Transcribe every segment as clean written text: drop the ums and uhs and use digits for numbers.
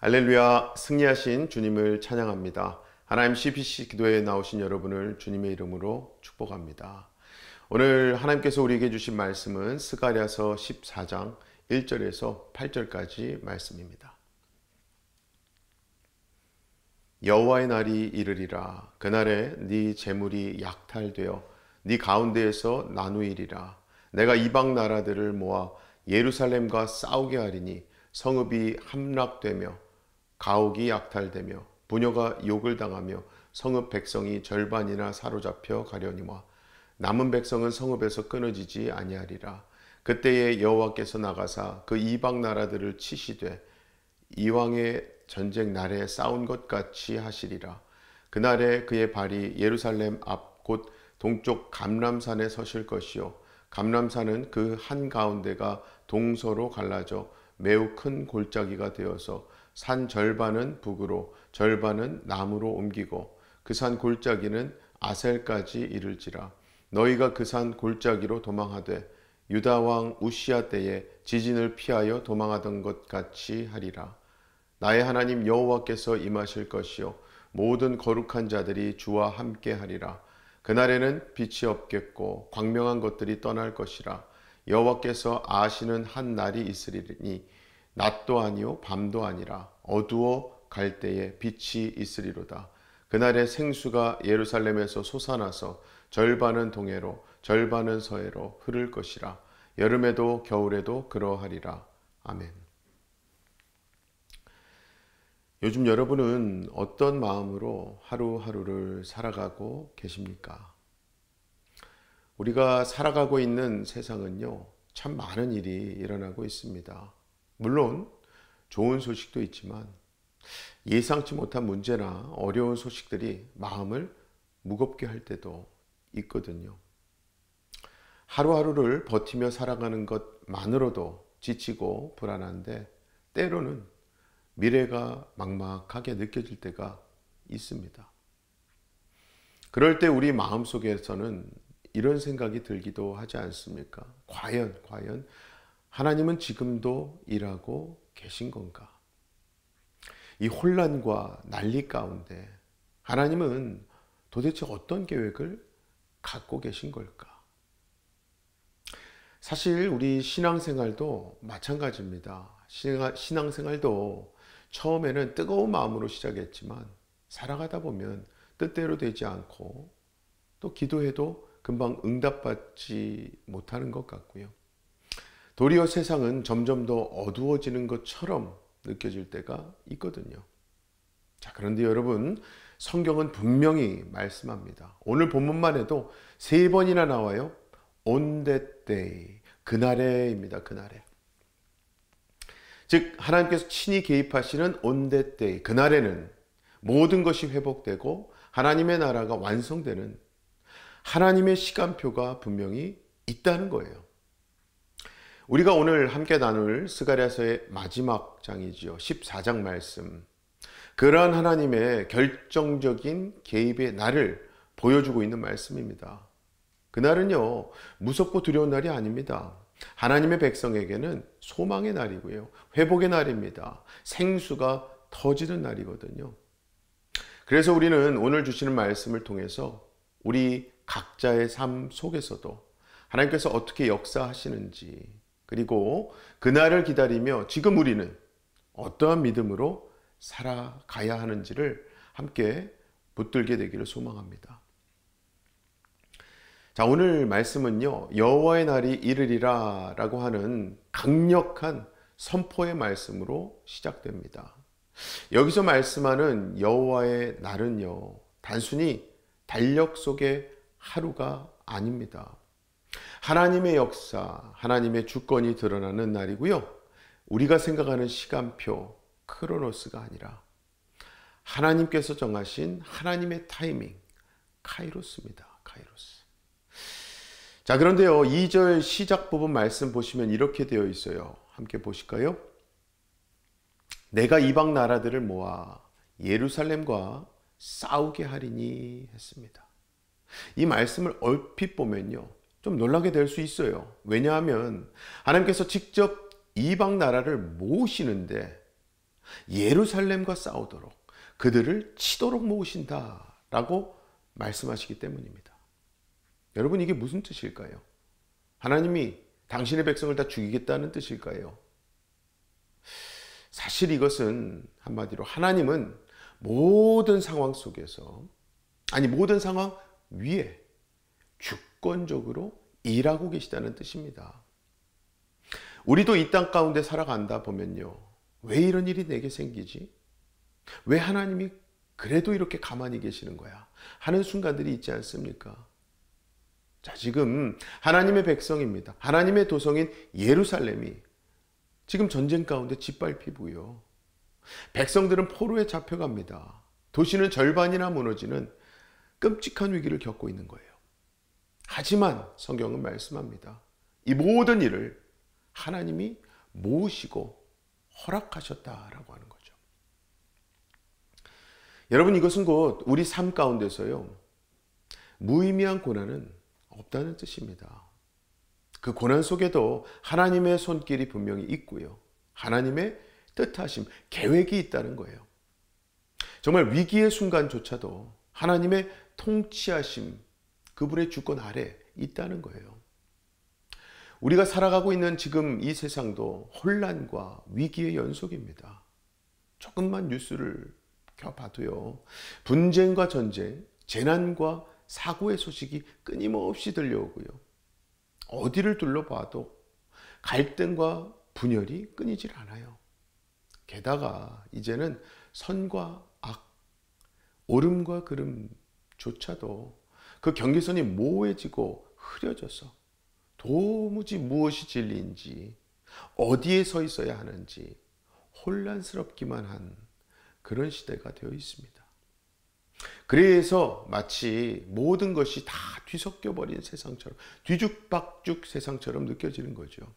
할렐루야, 승리하신 주님을 찬양합니다. 하나님 CPC 기도에 나오신 여러분을 주님의 이름으로 축복합니다. 오늘 하나님께서 우리에게 주신 말씀은 스가랴서 14장 1절에서 8절까지 말씀입니다. 여호와의 날이 이르리라. 그날에 네 재물이 약탈되어 네 가운데에서 나누이리라. 내가 이방 나라들을 모아 예루살렘과 싸우게 하리니 성읍이 함락되며 가옥이 약탈되며 부녀가 욕을 당하며 성읍 백성이 절반이나 사로잡혀 가려니와 남은 백성은 성읍에서 끊어지지 아니하리라. 그때에 여호와께서 나가사 그 이방 나라들을 치시되 이왕의 전쟁 날에 싸운 것 같이 하시리라. 그날에 그의 발이 예루살렘 앞 곧 동쪽 감람산에 서실 것이요 감람산은 그 한가운데가 동서로 갈라져 매우 큰 골짜기가 되어서 산 절반은 북으로 절반은 남으로 옮기고 그 산 골짜기는 아셀까지 이를지라. 너희가 그 산 골짜기로 도망하되 유다 왕 우시야 때에 지진을 피하여 도망하던 것 같이 하리라. 나의 하나님 여호와께서 임하실 것이요 모든 거룩한 자들이 주와 함께 하리라. 그날에는 빛이 없겠고 광명한 것들이 떠날 것이라. 여호와께서 아시는 한 날이 있으리니 낮도 아니요 밤도 아니라 어두워 갈 때에 빛이 있으리로다. 그날에 생수가 예루살렘에서 솟아나서 절반은 동해로 절반은 서해로 흐를 것이라. 여름에도 겨울에도 그러하리라. 아멘. 요즘 여러분은 어떤 마음으로 하루하루를 살아가고 계십니까? 우리가 살아가고 있는 세상은요, 참 많은 일이 일어나고 있습니다. 물론 좋은 소식도 있지만 예상치 못한 문제나 어려운 소식들이 마음을 무겁게 할 때도 있거든요. 하루하루를 버티며 살아가는 것만으로도 지치고 불안한데 때로는 미래가 막막하게 느껴질 때가 있습니다. 그럴 때 우리 마음속에서는 이런 생각이 들기도 하지 않습니까? 과연 하나님은 지금도 일하고 계신 건가? 이 혼란과 난리 가운데 하나님은 도대체 어떤 계획을 갖고 계신 걸까? 사실 우리 신앙생활도 마찬가지입니다. 신앙생활도 처음에는 뜨거운 마음으로 시작했지만 살아가다 보면 뜻대로 되지 않고 또 기도해도 금방 응답받지 못하는 것 같고요. 도리어 세상은 점점 더 어두워지는 것처럼 느껴질 때가 있거든요. 자, 그런데 여러분, 성경은 분명히 말씀합니다. 오늘 본문만 해도 3번이나 나와요. On that day, 그날에입니다. 그날에. 즉 하나님께서 친히 개입하시는 on that day, 그날에는 모든 것이 회복되고 하나님의 나라가 완성되는 하나님의 시간표가 분명히 있다는 거예요. 우리가 오늘 함께 나눌 스가랴서의 마지막 장이지요. 14장 말씀. 그러한 하나님의 결정적인 개입의 날을 보여주고 있는 말씀입니다. 그날은요, 무섭고 두려운 날이 아닙니다. 하나님의 백성에게는 소망의 날이고요. 회복의 날입니다. 생수가 터지는 날이거든요. 그래서 우리는 오늘 주시는 말씀을 통해서 우리 각자의 삶 속에서도 하나님께서 어떻게 역사하시는지, 그리고 그날을 기다리며 지금 우리는 어떠한 믿음으로 살아가야 하는지를 함께 붙들게 되기를 소망합니다. 자, 오늘 말씀은요, 여호와의 날이 이르리라 라고 하는 강력한 선포의 말씀으로 시작됩니다. 여기서 말씀하는 여호와의 날은요, 단순히 달력 속의 하루가 아닙니다. 하나님의 역사, 하나님의 주권이 드러나는 날이고요. 우리가 생각하는 시간표, 크로노스가 아니라 하나님께서 정하신 하나님의 타이밍, 카이로스입니다. 카이로스. 자, 그런데요, 2절 시작 부분 말씀 보시면 이렇게 되어 있어요. 함께 보실까요? 내가 이방 나라들을 모아 예루살렘과 싸우게 하리니 했습니다. 이 말씀을 얼핏 보면요, 좀 놀라게 될 수 있어요. 왜냐하면 하나님께서 직접 이방 나라를 모으시는데 예루살렘과 싸우도록 그들을 치도록 모으신다라고 말씀하시기 때문입니다. 여러분, 이게 무슨 뜻일까요? 하나님이 당신의 백성을 다 죽이겠다는 뜻일까요? 사실 이것은 한마디로 하나님은 모든 상황 속에서, 아니 모든 상황 위에 주권적으로 일하고 계시다는 뜻입니다. 우리도 이 땅 가운데 살아간다 보면요, 왜 이런 일이 내게 생기지? 왜 하나님이 그래도 이렇게 가만히 계시는 거야? 하는 순간들이 있지 않습니까? 자, 지금 하나님의 백성입니다. 하나님의 도성인 예루살렘이 지금 전쟁 가운데 짓밟히고요. 백성들은 포로에 잡혀갑니다. 도시는 절반이나 무너지는 끔찍한 위기를 겪고 있는 거예요. 하지만 성경은 말씀합니다. 이 모든 일을 하나님이 모으시고 허락하셨다라고 하는 거죠. 여러분, 이것은 곧 우리 삶 가운데서요, 무의미한 고난은 없다는 뜻입니다. 그 고난 속에도 하나님의 손길이 분명히 있고요, 하나님의 뜻하심, 계획이 있다는 거예요. 정말 위기의 순간조차도 하나님의 통치하심, 그분의 주권 아래 있다는 거예요. 우리가 살아가고 있는 지금 이 세상도 혼란과 위기의 연속입니다. 조금만 뉴스를 켜봐도요, 분쟁과 전쟁, 재난과 사고의 소식이 끊임없이 들려오고요, 어디를 둘러봐도 갈등과 분열이 끊이질 않아요. 게다가 이제는 선과 악, 옳음과 그름조차도 그 경계선이 모호해지고 흐려져서 도무지 무엇이 진리인지, 어디에 서 있어야 하는지 혼란스럽기만 한 그런 시대가 되어 있습니다. 그래서 마치 모든 것이 다 뒤섞여버린 세상처럼, 뒤죽박죽 세상처럼 느껴지는 거죠.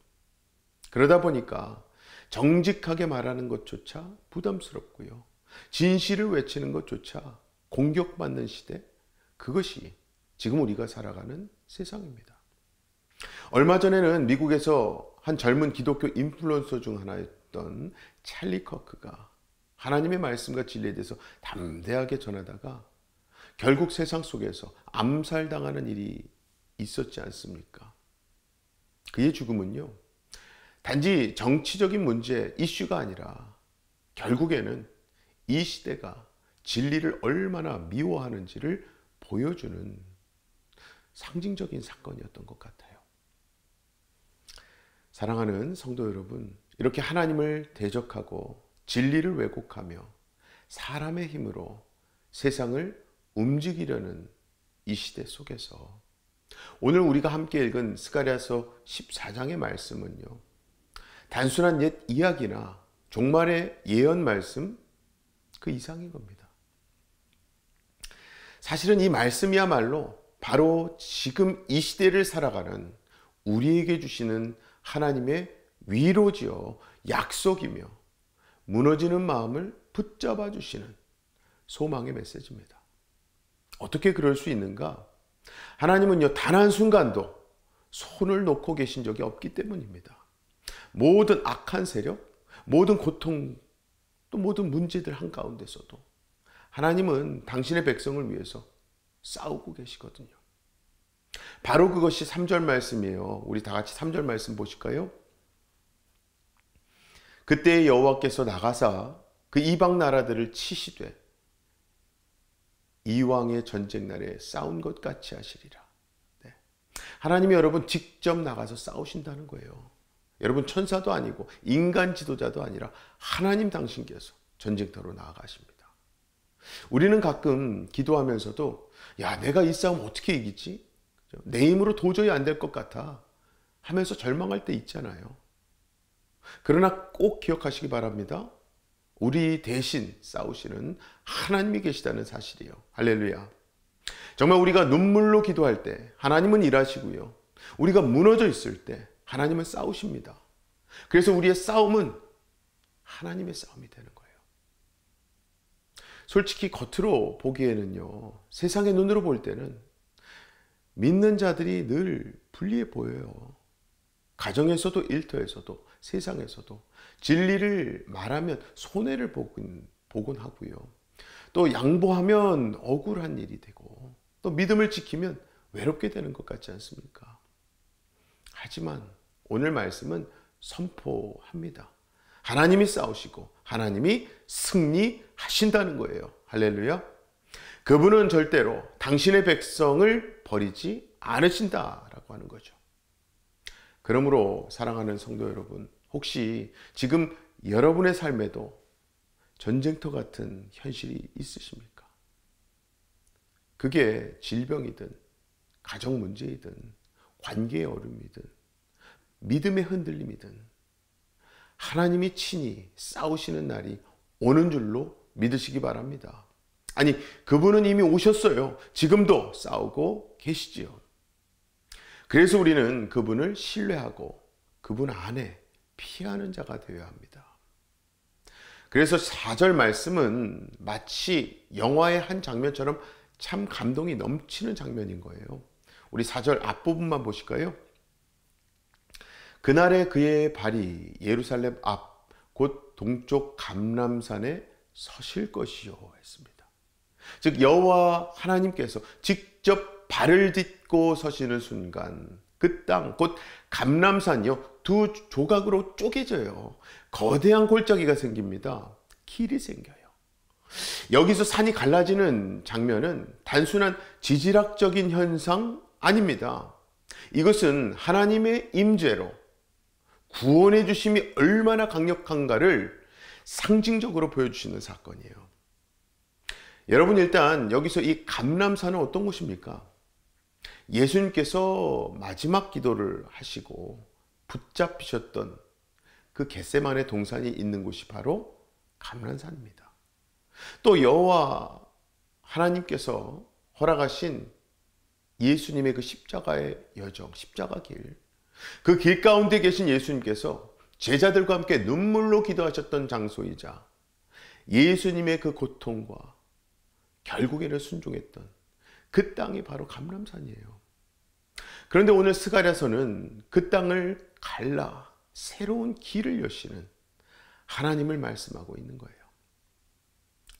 그러다 보니까 정직하게 말하는 것조차 부담스럽고요, 진실을 외치는 것조차 공격받는 시대, 그것이 지금 우리가 살아가는 세상입니다. 얼마 전에는 미국에서 한 젊은 기독교 인플루언서 중 하나였던 찰리 커크가 하나님의 말씀과 진리에 대해서 담대하게 전하다가 결국 세상 속에서 암살당하는 일이 있었지 않습니까? 그의 죽음은요, 단지 정치적인 문제, 이슈가 아니라 결국에는 이 시대가 진리를 얼마나 미워하는지를 보여주는 상징적인 사건이었던 것 같아요. 사랑하는 성도 여러분, 이렇게 하나님을 대적하고 진리를 왜곡하며 사람의 힘으로 세상을 움직이려는 이 시대 속에서 오늘 우리가 함께 읽은 스가랴서 14장의 말씀은요, 단순한 옛 이야기나 종말의 예언 말씀 그 이상인 겁니다. 사실은 이 말씀이야말로 바로 지금 이 시대를 살아가는 우리에게 주시는 하나님의 위로지요, 약속이며 무너지는 마음을 붙잡아 주시는 소망의 메시지입니다. 어떻게 그럴 수 있는가? 하나님은요, 단 한순간도 손을 놓고 계신 적이 없기 때문입니다. 모든 악한 세력, 모든 고통, 또 모든 문제들 한가운데서도 하나님은 당신의 백성을 위해서 싸우고 계시거든요. 바로 그것이 3절 말씀이에요. 우리 다 같이 3절 말씀 보실까요? 그때 여호와께서 나가사 그 이방 나라들을 치시되 이왕의 전쟁 날에 싸운 것 같이 하시리라. 네. 하나님이 여러분 직접 나가서 싸우신다는 거예요. 여러분 천사도 아니고 인간 지도자도 아니라 하나님 당신께서 전쟁터로 나아가십니다. 우리는 가끔 기도하면서도 야, 내가 이 싸움 어떻게 이기지? 내 힘으로 도저히 안 될 것 같아 하면서 절망할 때 있잖아요. 그러나 꼭 기억하시기 바랍니다. 우리 대신 싸우시는 하나님이 계시다는 사실이에요. 할렐루야. 정말 우리가 눈물로 기도할 때 하나님은 일하시고요, 우리가 무너져 있을 때 하나님은 싸우십니다. 그래서 우리의 싸움은 하나님의 싸움이 되는 거예요. 솔직히 겉으로 보기에는요, 세상의 눈으로 볼 때는 믿는 자들이 늘 불리해 보여요. 가정에서도 일터에서도 세상에서도 진리를 말하면 손해를 보곤 하고요. 또 양보하면 억울한 일이 되고 또 믿음을 지키면 외롭게 되는 것 같지 않습니까? 하지만 오늘 말씀은 선포합니다. 하나님이 싸우시고 하나님이 승리하신다는 거예요. 할렐루야. 그분은 절대로 당신의 백성을 버리지 않으신다라고 하는 거죠. 그러므로 사랑하는 성도 여러분, 혹시 지금 여러분의 삶에도 전쟁터 같은 현실이 있으십니까? 그게 질병이든 가정 문제이든 관계의 어려움이든 믿음의 흔들림이든 하나님이 친히 싸우시는 날이 오는 줄로 믿으시기 바랍니다. 아니, 그분은 이미 오셨어요. 지금도 싸우고 계시지요. 그래서 우리는 그분을 신뢰하고 그분 안에 피하는 자가 되어야 합니다. 그래서 4절 말씀은 마치 영화의 한 장면처럼 참 감동이 넘치는 장면인 거예요. 우리 4절 앞부분만 보실까요? 그날에 그의 발이 예루살렘 앞 곧 동쪽 감람산에 서실 것이요 했습니다. 즉 여호와 하나님께서 직접 발을 딛고 서시는 순간 그 땅 곧 감람산이요 두 조각으로 쪼개져요. 거대한 골짜기가 생깁니다. 길이 생겨요. 여기서 산이 갈라지는 장면은 단순한 지질학적인 현상 아닙니다. 이것은 하나님의 임재로 구원해 주심이 얼마나 강력한가를 상징적으로 보여주시는 사건이에요. 여러분, 일단 여기서 이 감람산은 어떤 곳입니까? 예수님께서 마지막 기도를 하시고 붙잡히셨던 그 겟세마네 동산이 있는 곳이 바로 감람산입니다. 또 여호와 하나님께서 허락하신 예수님의 그 십자가의 여정, 십자가 길, 그 길 가운데 계신 예수님께서 제자들과 함께 눈물로 기도하셨던 장소이자 예수님의 그 고통과 결국에는 순종했던 그 땅이 바로 감람산이에요. 그런데 오늘 스가랴서는 그 땅을 갈라 새로운 길을 여시는 하나님을 말씀하고 있는 거예요.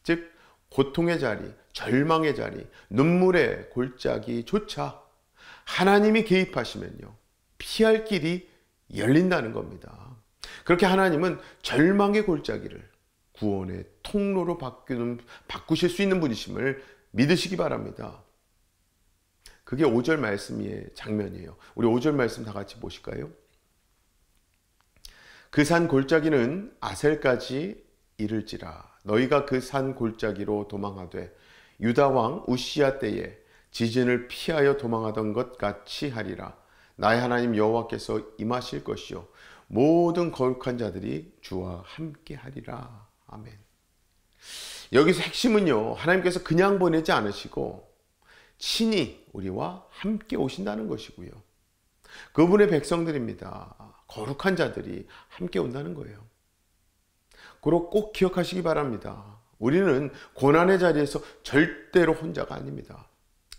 즉 고통의 자리, 절망의 자리, 눈물의 골짜기조차 하나님이 개입하시면요 피할 길이 열린다는 겁니다. 그렇게 하나님은 절망의 골짜기를 구원의 통로로 바꾸실 수 있는 분이심을 믿으시기 바랍니다. 그게 5절 말씀의 장면이에요. 우리 5절 말씀 다 같이 보실까요? 그 산 골짜기는 아셀까지 이를지라 너희가 그 산 골짜기로 도망하되 유다 왕 우시야 때에 지진을 피하여 도망하던 것 같이 하리라. 나의 하나님 여호와께서 임하실 것이요 모든 거룩한 자들이 주와 함께 하리라. 아멘. 여기서 핵심은요 하나님께서 그냥 보내지 않으시고 친히 우리와 함께 오신다는 것이고요. 그분의 백성들입니다. 거룩한 자들이 함께 온다는 거예요. 그리고 꼭 기억하시기 바랍니다. 우리는 고난의 자리에서 절대로 혼자가 아닙니다.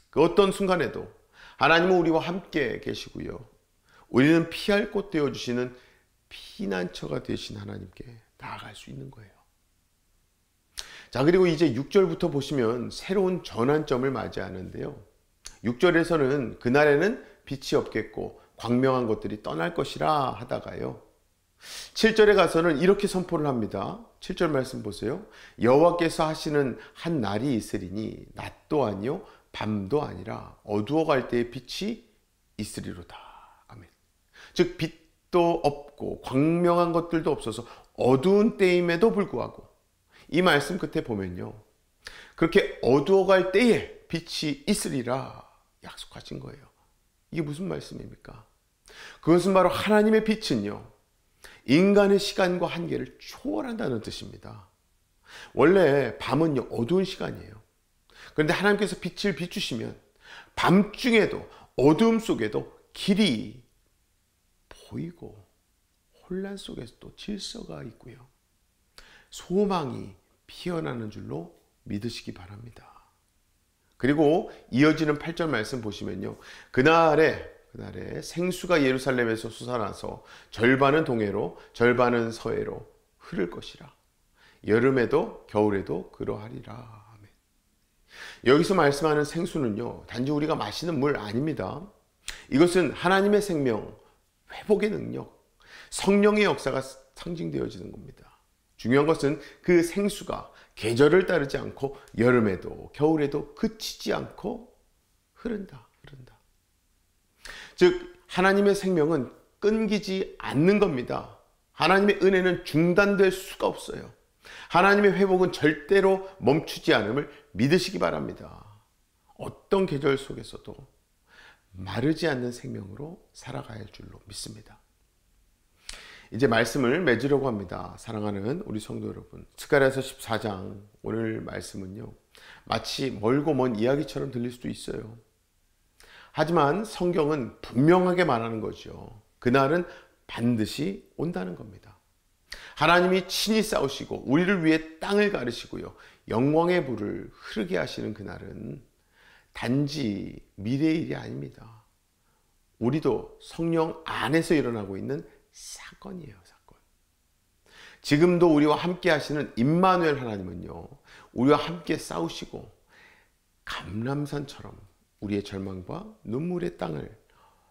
그 어떤 순간에도 하나님은 우리와 함께 계시고요. 우리는 피할 곳 되어주시는 피난처가 되신 하나님께 나아갈 수 있는 거예요. 자, 그리고 이제 6절부터 보시면 새로운 전환점을 맞이하는데요. 6절에서는 그날에는 빛이 없겠고 광명한 것들이 떠날 것이라 하다가요. 7절에 가서는 이렇게 선포를 합니다. 7절 말씀 보세요. 여호와께서 하시는 한 날이 있으리니 낮도 아니요 밤도 아니라 어두워갈 때의 빛이 있으리로다. 아멘. 즉 빛도 없고 광명한 것들도 없어서 어두운 때임에도 불구하고 이 말씀 끝에 보면요 그렇게 어두워갈 때에 빛이 있으리라 약속하신 거예요. 이게 무슨 말씀입니까? 그것은 바로 하나님의 빛은요 인간의 시간과 한계를 초월한다는 뜻입니다. 원래 밤은요 어두운 시간이에요. 그런데 하나님께서 빛을 비추시면 밤중에도 어두움 속에도 길이 보이고 혼란 속에서도 질서가 있고요. 소망이 피어나는 줄로 믿으시기 바랍니다. 그리고 이어지는 8절 말씀 보시면요. 그날에 그날에 생수가 예루살렘에서 솟아나서 절반은 동해로 절반은 서해로 흐를 것이라. 여름에도 겨울에도 그러하리라. 아멘. 여기서 말씀하는 생수는요, 단지 우리가 마시는 물 아닙니다. 이것은 하나님의 생명, 회복의 능력, 성령의 역사가 상징되어지는 겁니다. 중요한 것은 그 생수가 계절을 따르지 않고 여름에도 겨울에도 그치지 않고 흐른다. 즉 하나님의 생명은 끊기지 않는 겁니다. 하나님의 은혜는 중단될 수가 없어요. 하나님의 회복은 절대로 멈추지 않음을 믿으시기 바랍니다. 어떤 계절 속에서도 마르지 않는 생명으로 살아가야 할 줄로 믿습니다. 이제 말씀을 맺으려고 합니다. 사랑하는 우리 성도 여러분, 스가랴서 14장 오늘 말씀은요, 마치 멀고 먼 이야기처럼 들릴 수도 있어요. 하지만 성경은 분명하게 말하는 거죠. 그날은 반드시 온다는 겁니다. 하나님이 친히 싸우시고 우리를 위해 땅을 가르시고요, 영광의 불을 흐르게 하시는 그날은 단지 미래의 일이 아닙니다. 우리도 성령 안에서 일어나고 있는 사건이에요. 사건. 지금도 우리와 함께 하시는 임마누엘 하나님은요, 우리와 함께 싸우시고 감람산처럼 우리의 절망과 눈물의 땅을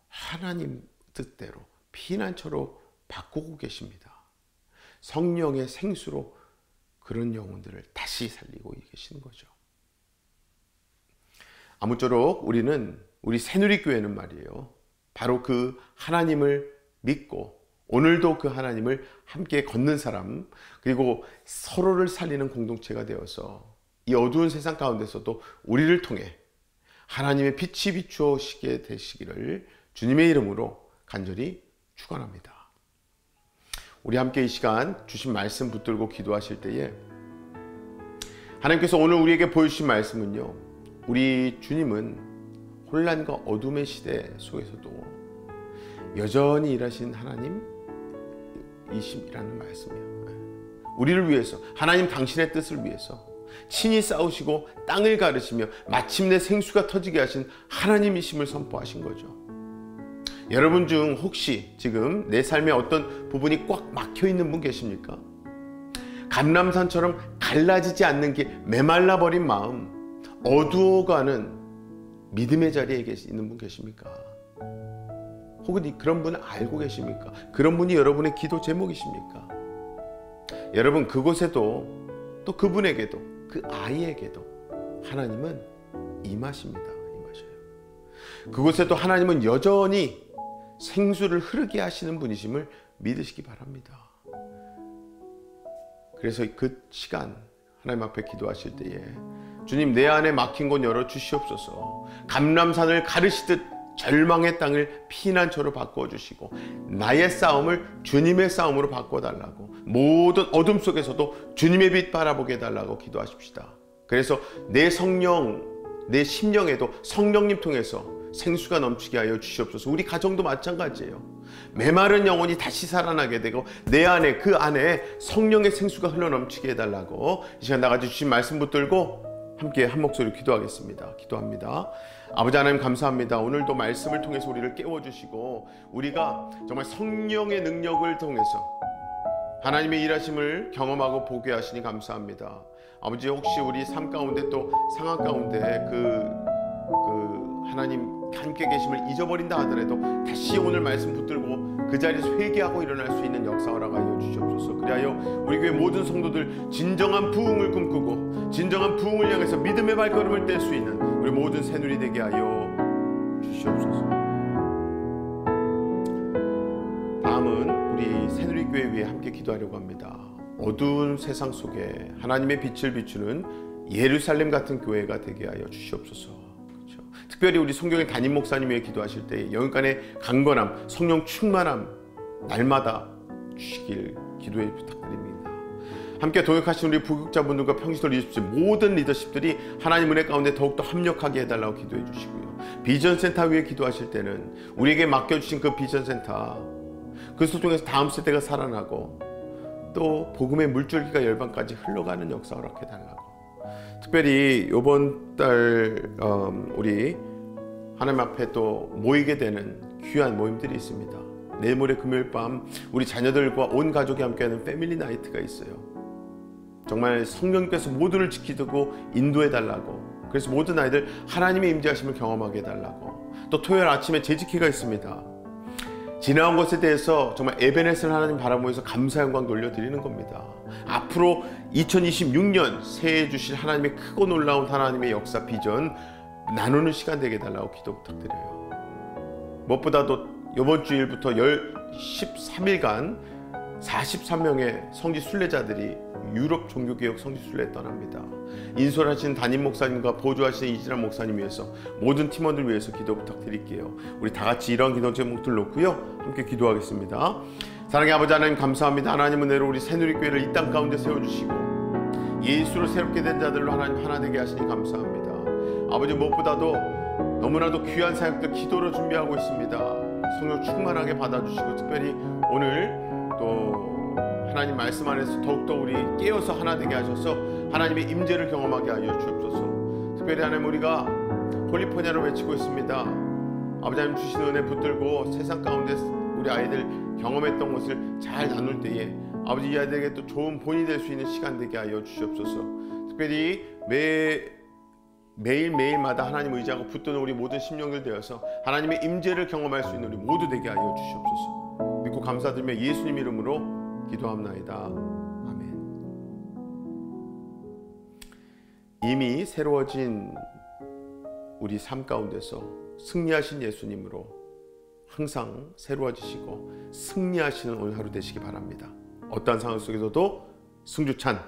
하나님 뜻대로 피난처로 바꾸고 계십니다. 성령의 생수로 그런 영혼들을 다시 살리고 계시는 거죠. 아무쪼록 우리 새누리교회는 말이에요, 바로 그 하나님을 믿고 오늘도 그 하나님을 함께 걷는 사람, 그리고 서로를 살리는 공동체가 되어서 이 어두운 세상 가운데서도 우리를 통해 하나님의 빛이 비추어지게 되시기를 주님의 이름으로 간절히 축원합니다. 우리 함께 이 시간 주신 말씀 붙들고 기도하실 때에 하나님께서 오늘 우리에게 보여주신 말씀은요, 우리 주님은 혼란과 어둠의 시대 속에서도 여전히 일하신 하나님이심이라는 말씀이에요. 우리를 위해서, 하나님 당신의 뜻을 위해서 친히 싸우시고 땅을 가르시며 마침내 생수가 터지게 하신 하나님이심을 선포하신 거죠. 여러분 중 혹시 지금 내 삶에 어떤 부분이 꽉 막혀 있는 분 계십니까? 감람산처럼 갈라지지 않는 게 메말라 버린 마음, 어두워가는 믿음의 자리에 있는 분 계십니까? 혹은 그런 분을 알고 계십니까? 그런 분이 여러분의 기도 제목이십니까? 여러분, 그곳에도 또 그분에게도, 그 아이에게도 하나님은 임하십니다. 임하셔요. 그곳에도 하나님은 여전히 생수를 흐르게 하시는 분이심을 믿으시기 바랍니다. 그래서 그 시간 하나님 앞에 기도하실 때에 주님, 내 안에 막힌 곳 열어 주시옵소서. 감람산을 가르시듯 절망의 땅을 피난처로 바꾸어 주시고 나의 싸움을 주님의 싸움으로 바꿔달라고, 모든 어둠 속에서도 주님의 빛 바라보게 해달라고 기도하십시다. 그래서 내 성령, 내 심령에도 성령님 통해서 생수가 넘치게 하여 주시옵소서. 우리 가정도 마찬가지예요. 메마른 영혼이 다시 살아나게 되고 내 안에, 그 안에 성령의 생수가 흘러넘치게 해달라고 이 시간 나가지 주신 말씀 붙들고 함께 한 목소리로 기도하겠습니다. 기도합니다. 아버지 하나님, 감사합니다. 오늘도 말씀을 통해서 우리를 깨워주시고 우리가 정말 성령의 능력을 통해서 하나님의 일하심을 경험하고 보게 하시니 감사합니다. 아버지, 혹시 우리 삶 가운데 또 상황 가운데 하나님 함께 계심을 잊어버린다 하더라도 다시 오늘 말씀 붙들고 그 자리에서 회개하고 일어날 수 있는 역사 허락하여 주시옵소서. 그리하여 우리 교회 모든 성도들 진정한 부흥을 꿈꾸고 진정한 부흥을 향해서 믿음의 발걸음을 뗄 수 있는 우리 모든 새누리 되게 하여 주시옵소서. 다음은 우리 새누리교회 위해 함께 기도하려고 합니다. 어두운 세상 속에 하나님의 빛을 비추는 예루살렘 같은 교회가 되게 하여 주시옵소서. 특별히 우리 성경의 담임 목사님 위해 기도하실 때 영육간의 강건함, 성령 충만함 날마다 주시길 기도해 부탁드립니다. 함께 동역하신 우리 부국자분들과 평시도 리더십, 모든 리더십들이 하나님 은혜 가운데 더욱더 합력하게 해달라고 기도해 주시고요. 비전센터 위해 기도하실 때는 우리에게 맡겨주신 그 비전센터, 그것을 통해서 다음 세대가 살아나고 또 복음의 물줄기가 열방까지 흘러가는 역사 허락해 달라고, 특별히 이번 달 우리 하나님 앞에 또 모이게 되는 귀한 모임들이 있습니다. 내일 모레 금요일 밤 우리 자녀들과 온 가족이 함께하는 패밀리 나이트가 있어요. 정말 성령께서 모두를 지키고 인도해 달라고, 그래서 모든 아이들 하나님의 임재하심을 경험하게 해달라고. 또 토요일 아침에 재직회가 있습니다. 지나온 것에 대해서 정말 에베네스를 하나님 바라보면서 감사 영광 돌려드리는 겁니다. 앞으로 2026년 새해 주실 하나님의 크고 놀라운 하나님의 역사 비전 나누는 시간 되게 해달라고 기도 부탁드려요. 무엇보다도 이번 주일부터 13일간 43명의 성지 순례자들이 유럽 종교개혁 성지 순례에 떠납니다. 인솔하신 담임 목사님과 보조하시는 이진환 목사님 위해서, 모든 팀원들 위해서 기도 부탁드릴게요. 우리 다 같이 이런 기도 제목들 놓고요, 함께 기도하겠습니다. 사랑의 아버지 하나님, 감사합니다. 하나님은 내로 우리 새누리교회를 이 땅 가운데 세워주시고 예수로 새롭게 된 자들로 하나님 하나 되게 하시니 감사합니다. 아버지, 무엇보다도 너무나도 귀한 사역들 기도로 준비하고 있습니다. 성령 충만하게 받아주시고, 특별히 오늘 또 하나님 말씀 안에서 더욱더 우리 깨어서 하나 되게 하셔서 하나님의 임재를 경험하게 하여 주옵소서. 특별히 하나님, 우리가 홀리포냐로 외치고 있습니다. 아버지 하나님 주신 은혜 붙들고 세상 가운데 우리 아이들 경험했던 것을 잘 나눌 때에 아버지 이 아이들에게 또 좋은 본이 될 수 있는 시간 되게 하여 주시옵소서. 특별히 매일매일마다 하나님 의지하고 붙드는 우리 모든 심령들 되어서 하나님의 임재를 경험할 수 있는 우리 모두 되게 하여 주시옵소서. 믿고 감사드리며 예수님 이름으로 기도합나이다. 아멘. 이미 새로워진 우리 삶 가운데서 승리하신 예수님으로 항상 새로워지시고 승리하시는 오늘 하루 되시기 바랍니다. 어떠한 상황 속에서도 승주찬